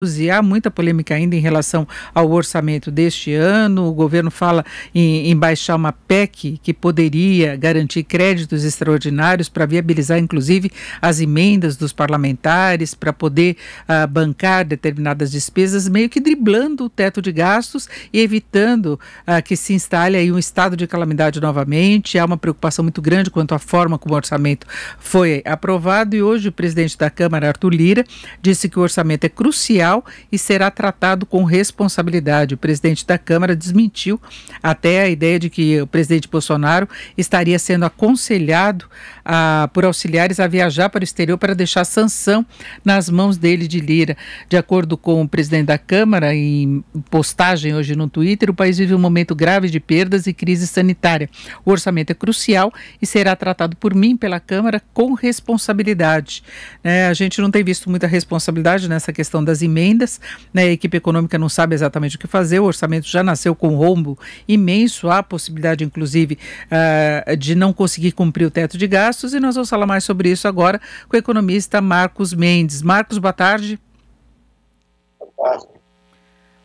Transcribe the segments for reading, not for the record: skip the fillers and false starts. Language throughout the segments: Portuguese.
e há muita polêmica ainda em relação ao orçamento deste ano. O governo fala em baixar uma PEC que poderia garantir créditos extraordinários para viabilizar, inclusive, as emendas dos parlamentares, para poder bancar determinadas despesas, meio que driblando o teto de gastos e evitando que se instale aí um estado de calamidade novamente. Há uma preocupação muito grande quanto à forma como o orçamento foi aprovado, e hoje o presidente da Câmara, Arthur Lira, disse que o orçamento é crucial e será tratado com responsabilidade. O presidente da Câmara desmentiu até a ideia de que o presidente Bolsonaro estaria sendo aconselhado por auxiliares a viajar para o exterior para deixar sanção nas mãos dele, de Lira. De acordo com o presidente da Câmara, em postagem hoje no Twitter, o país vive um momento grave de perdas e crise sanitária. O orçamento é crucial e será tratado por mim, pela Câmara, com responsabilidade. A gente não tem visto muita responsabilidade nessa questão das emendas, né? A equipe econômica não sabe exatamente o que fazer, o orçamento já nasceu com um rombo imenso, há a possibilidade, inclusive, de não conseguir cumprir o teto de gastos, e nós vamos falar mais sobre isso agora com o economista Marcos Mendes. Marcos, boa tarde. Boa tarde.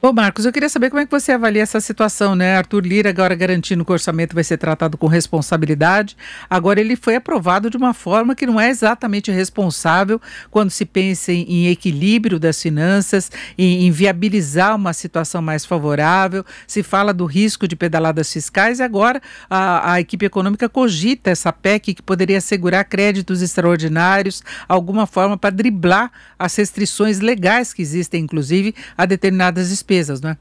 Ô Marcos, eu queria saber como é que você avalia essa situação, né? Arthur Lira agora garantindo que o orçamento vai ser tratado com responsabilidade. Agora ele foi aprovado de uma forma que não é exatamente responsável quando se pensa em equilíbrio das finanças, em viabilizar uma situação mais favorável. Se fala do risco de pedaladas fiscais, e agora a equipe econômica cogita essa PEC que poderia assegurar créditos extraordinários, alguma forma para driblar as restrições legais que existem, inclusive, a determinadas despesas, não é?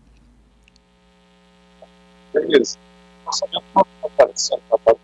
Beleza. O orçamento não está aparecendo na parte.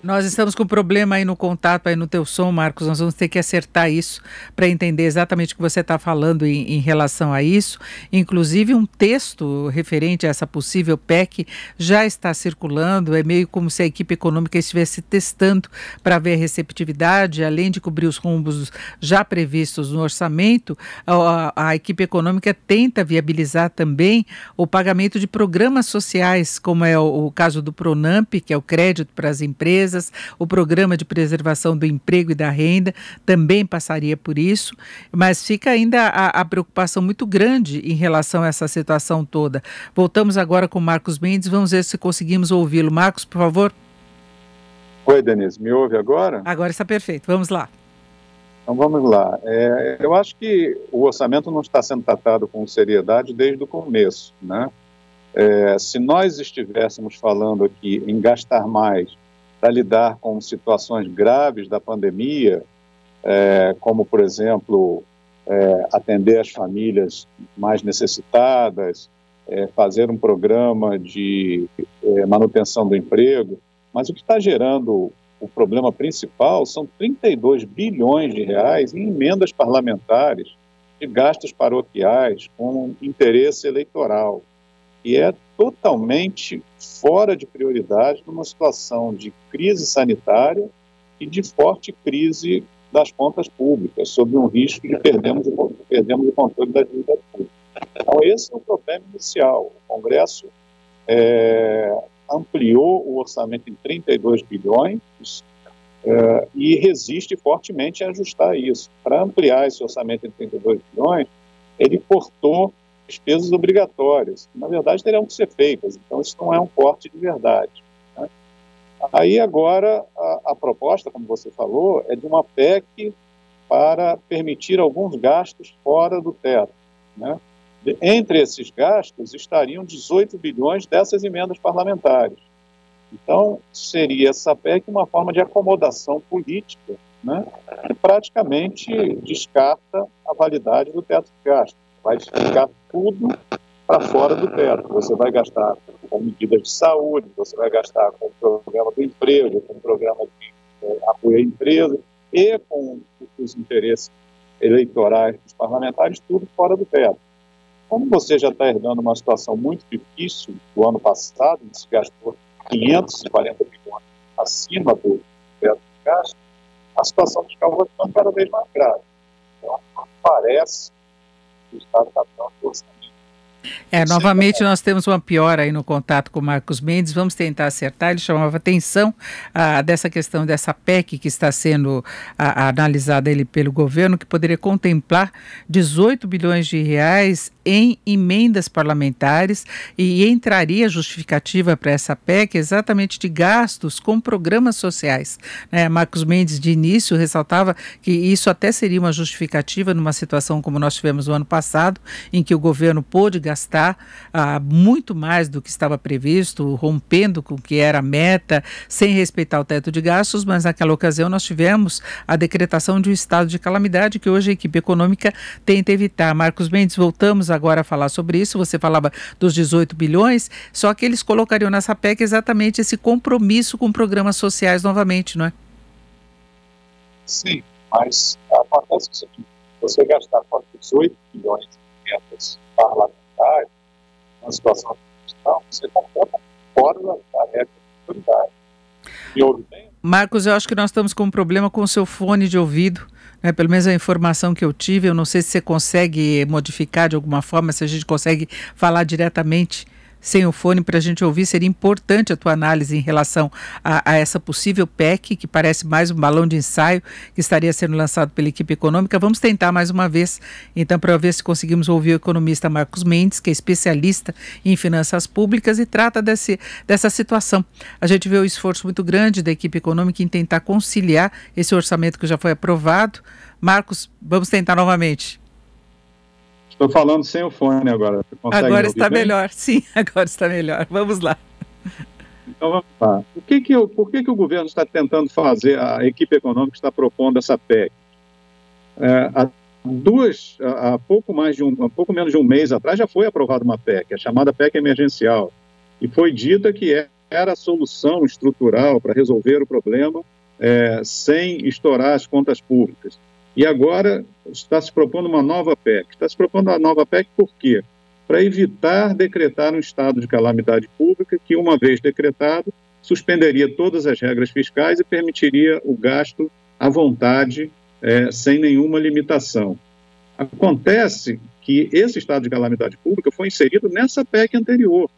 Nós estamos com problema aí no contato, aí no teu som, Marcos. Nós vamos ter que acertar isso para entender exatamente o que você está falando em relação a isso. Inclusive, um texto referente a essa possível PEC já está circulando. É meio como se a equipe econômica estivesse testando para ver a receptividade. Além de cobrir os rombos já previstos no orçamento, a equipe econômica tenta viabilizar também o pagamento de programas sociais, como é o caso do Pronamp, que é o crédito para as empresas. O programa de preservação do emprego e da renda também passaria por isso, mas fica ainda a preocupação muito grande em relação a essa situação toda. Voltamos agora com o Marcos Mendes, vamos ver se conseguimos ouvi-lo. Marcos, por favor. Oi, Denise, me ouve agora? Agora está perfeito, vamos lá. Então vamos lá. Eu acho que o orçamento não está sendo tratado com seriedade desde o começo, né? Se nós estivéssemos falando aqui em gastar mais para lidar com situações graves da pandemia, como, por exemplo, atender as famílias mais necessitadas, fazer um programa de manutenção do emprego, mas o que está gerando o problema principal são 32 bilhões de reais em emendas parlamentares de gastos paroquiais com interesse eleitoral. E é totalmente fora de prioridade numa situação de crise sanitária e de forte crise das contas públicas, sob um risco de perdermos o controle da dívida pública. Então, esse é o problema inicial. O Congresso ampliou o orçamento em 32 bilhões e resiste fortemente a ajustar isso. Para ampliar esse orçamento em 32 bilhões, ele cortou despesas obrigatórias, que na verdade teriam que ser feitas, então isso não é um corte de verdade, né? Aí agora a proposta, como você falou, é de uma PEC para permitir alguns gastos fora do teto, né? Entre esses gastos estariam 18 bilhões dessas emendas parlamentares. Então seria essa PEC uma forma de acomodação política, né? Que praticamente descarta a validade do teto de gastos. Vai ficar tudo para fora do teto. Você vai gastar com medidas de saúde, você vai gastar com o programa do emprego, com o programa de apoio à empresa e com os interesses eleitorais dos parlamentares, tudo fora do teto. Como você já está herdando uma situação muito difícil do ano passado, onde se gastou 540 bilhões acima do teto de gasto, a situação fiscal vai ficando cada vez mais grave. Então, parece que o Estado está dando orçamento Novamente nós temos uma piora aí no contato com o Marcos Mendes, vamos tentar acertar. Ele chamava atenção dessa questão dessa PEC que está sendo analisada pelo governo, que poderia contemplar 18 bilhões de reais em emendas parlamentares, e entraria justificativa para essa PEC exatamente de gastos com programas sociais. Marcos Mendes, de início, ressaltava que isso até seria uma justificativa numa situação como nós tivemos no ano passado, em que o governo pôde gastar muito mais do que estava previsto, rompendo com o que era a meta, sem respeitar o teto de gastos, mas naquela ocasião nós tivemos a decretação de um estado de calamidade que hoje a equipe econômica tenta evitar. Marcos Mendes, voltamos agora a falar sobre isso. Você falava dos 18 bilhões, só que eles colocariam nessa PEC exatamente esse compromisso com programas sociais novamente, não é? Sim, mas acontece o seguinte: você gastar 18 bilhões de emendas parlamentares numa situação de questão, você completa fora da regra de prioridade. E houve bem. Marcos, eu acho que nós estamos com um problema com o seu fone de ouvido, né? Pelo menos a informação que eu tive, eu não sei se você consegue modificar de alguma forma, se a gente consegue falar diretamente sem o fone para a gente ouvir. Seria importante a tua análise em relação a essa possível PEC, que parece mais um balão de ensaio que estaria sendo lançado pela equipe econômica. Vamos tentar mais uma vez, então, para ver se conseguimos ouvir o economista Marcos Mendes, que é especialista em finanças públicas e trata dessa situação. A gente vê o esforço muito grande da equipe econômica em tentar conciliar esse orçamento que já foi aprovado. Marcos, vamos tentar novamente. Estou falando sem o fone agora. Agora está melhor, sim, agora está melhor. Vamos lá. Então vamos lá. Por que o governo está tentando fazer, a equipe econômica está propondo essa PEC? Há pouco menos de um mês atrás já foi aprovada uma PEC, a chamada PEC emergencial, e foi dita que era a solução estrutural para resolver o problema sem estourar as contas públicas. E agora está se propondo uma nova PEC. Está se propondo uma nova PEC por quê? Para evitar decretar um estado de calamidade pública que, uma vez decretado, suspenderia todas as regras fiscais e permitiria o gasto à vontade, sem nenhuma limitação. Acontece que esse estado de calamidade pública foi inserido nessa PEC anterior.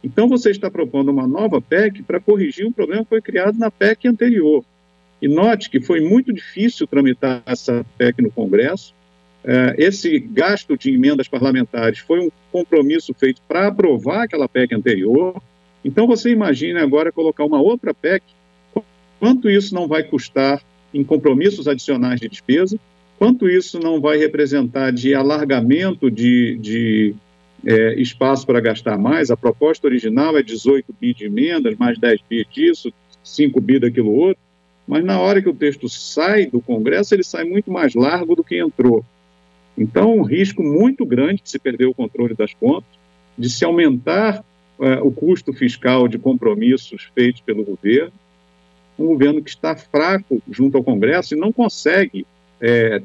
Então, você está propondo uma nova PEC para corrigir um problema que foi criado na PEC anterior. E note que foi muito difícil tramitar essa PEC no Congresso. Esse gasto de emendas parlamentares foi um compromisso feito para aprovar aquela PEC anterior. Então, você imagine agora colocar uma outra PEC, quanto isso não vai custar em compromissos adicionais de despesa, quanto isso não vai representar de alargamento de espaço para gastar mais. A proposta original é 18 bi de emendas, mais 10 bi disso, 5 bi daquilo outro. Mas na hora que o texto sai do Congresso, ele sai muito mais largo do que entrou. Então, um risco muito grande de se perder o controle das contas, de se aumentar o custo fiscal de compromissos feitos pelo governo, um governo que está fraco junto ao Congresso e não consegue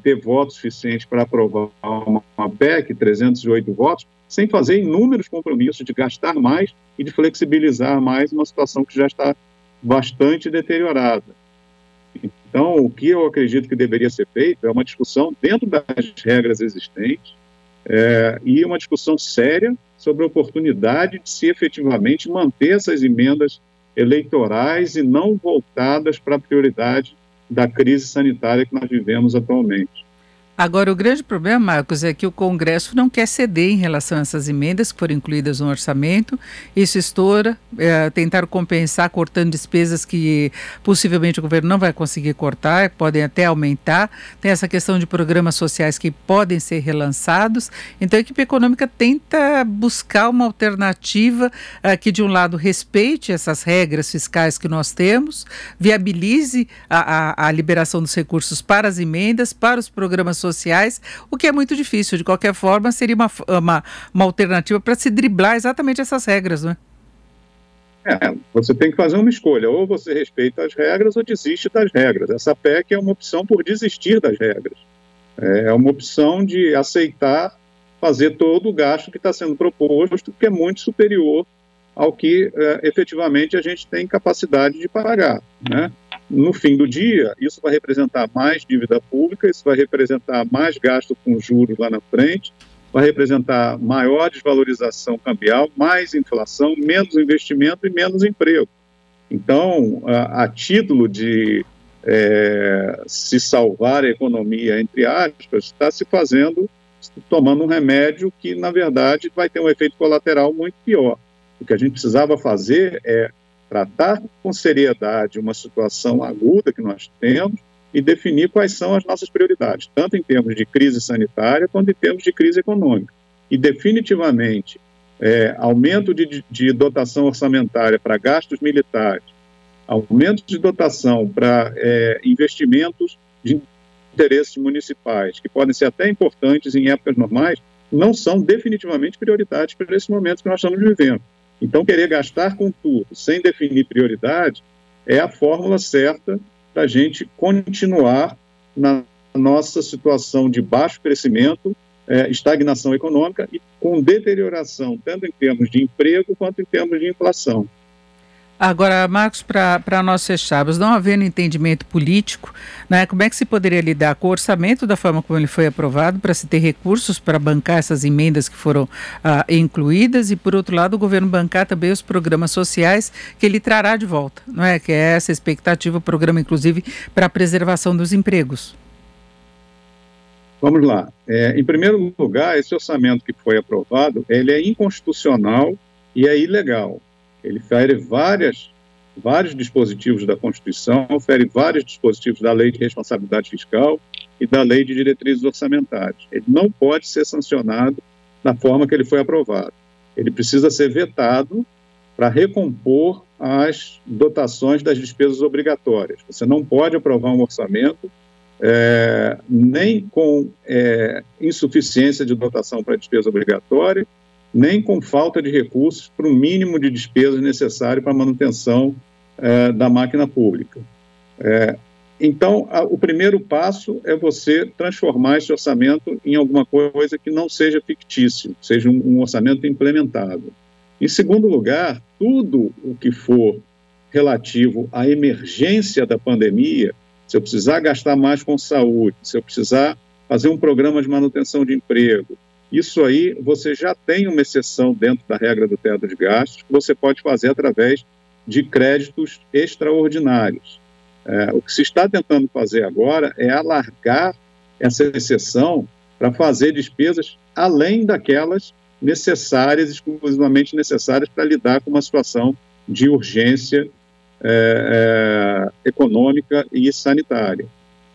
ter votos suficientes para aprovar uma PEC, 308 votos, sem fazer inúmeros compromissos de gastar mais e de flexibilizar mais uma situação que já está bastante deteriorada. Então, o que eu acredito que deveria ser feito é uma discussão dentro das regras existentes e uma discussão séria sobre a oportunidade de se efetivamente manter essas emendas eleitorais e não voltadas para a prioridade da crise sanitária que nós vivemos atualmente. Agora, o grande problema, Marcos, é que o Congresso não quer ceder em relação a essas emendas que foram incluídas no orçamento. Isso estoura, tentaram compensar cortando despesas que possivelmente o governo não vai conseguir cortar, podem até aumentar. Tem essa questão de programas sociais que podem ser relançados. Então, a equipe econômica tenta buscar uma alternativa que, de um lado, respeite essas regras fiscais que nós temos, viabilize a liberação dos recursos para as emendas, para os programas sociais, o que é muito difícil. De qualquer forma, seria uma alternativa para se driblar exatamente essas regras, não é? Você tem que fazer uma escolha, ou você respeita as regras ou desiste das regras. Essa PEC é uma opção por desistir das regras. É uma opção de aceitar fazer todo o gasto que está sendo proposto, que é muito superior ao que efetivamente a gente tem capacidade de pagar, né? No fim do dia, isso vai representar mais dívida pública, isso vai representar mais gasto com juros lá na frente, vai representar maior desvalorização cambial, mais inflação, menos investimento e menos emprego. Então, a título de se salvar a economia, entre aspas, está se tomando um remédio que, na verdade, vai ter um efeito colateral muito pior. O que a gente precisava fazer é tratar com seriedade uma situação aguda que nós temos e definir quais são as nossas prioridades, tanto em termos de crise sanitária quanto em termos de crise econômica. E, definitivamente, aumento de dotação orçamentária para gastos militares, aumento de dotação para investimentos de interesses municipais, que podem ser até importantes em épocas normais, não são definitivamente prioridades para esse momento que nós estamos vivendo. Então, querer gastar com tudo, sem definir prioridade, é a fórmula certa para a gente continuar na nossa situação de baixo crescimento, estagnação econômica e com deterioração, tanto em termos de emprego quanto em termos de inflação. Agora, Marcos, para nós fecharmos, não havendo entendimento político, né, como é que se poderia lidar com o orçamento da forma como ele foi aprovado, para se ter recursos para bancar essas emendas que foram incluídas e, por outro lado, o governo bancar também os programas sociais que ele trará de volta, não é? Que é essa expectativa, o programa, inclusive, para a preservação dos empregos. Vamos lá. Em primeiro lugar, esse orçamento que foi aprovado, ele é inconstitucional e é ilegal. Ele fere vários dispositivos da Constituição, fere vários dispositivos da Lei de Responsabilidade Fiscal e da Lei de Diretrizes Orçamentárias. Ele não pode ser sancionado da forma que ele foi aprovado. Ele precisa ser vetado para recompor as dotações das despesas obrigatórias. Você não pode aprovar um orçamento nem com insuficiência de dotação para despesa obrigatória, nem com falta de recursos para o mínimo de despesas necessário para a manutenção da máquina pública. Então, o primeiro passo é você transformar esse orçamento em alguma coisa que não seja fictício, seja um orçamento implementável. Em segundo lugar, tudo o que for relativo à emergência da pandemia, se eu precisar gastar mais com saúde, se eu precisar fazer um programa de manutenção de emprego, isso aí você já tem uma exceção dentro da regra do teto de gastos que você pode fazer através de créditos extraordinários. O que se está tentando fazer agora é alargar essa exceção para fazer despesas além daquelas necessárias, exclusivamente necessárias para lidar com uma situação de urgência econômica e sanitária.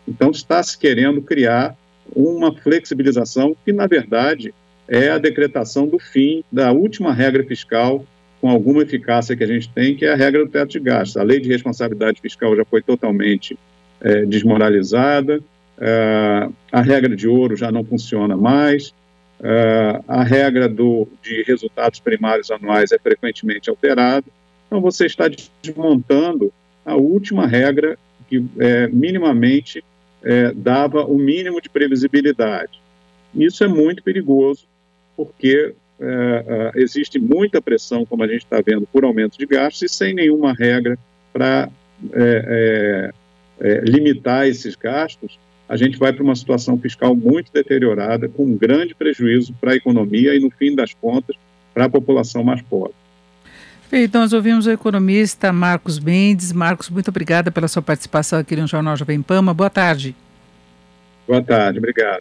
Então, está se querendo criar uma flexibilização que, na verdade, é a decretação do fim da última regra fiscal com alguma eficácia que a gente tem, que é a regra do teto de gastos. A Lei de Responsabilidade Fiscal já foi totalmente desmoralizada, a regra de ouro já não funciona mais, a regra de resultados primários anuais é frequentemente alterada. Então, você está desmontando a última regra que minimamente dava o mínimo de previsibilidade. Isso é muito perigoso, porque existe muita pressão, como a gente está vendo, por aumento de gastos e sem nenhuma regra para limitar esses gastos, a gente vai para uma situação fiscal muito deteriorada, com um grande prejuízo para a economia e, no fim das contas, para a população mais pobre. Então, nós ouvimos o economista Marcos Mendes. Marcos, muito obrigada pela sua participação aqui no Jornal Jovem Pan. Boa tarde. Boa tarde, obrigado.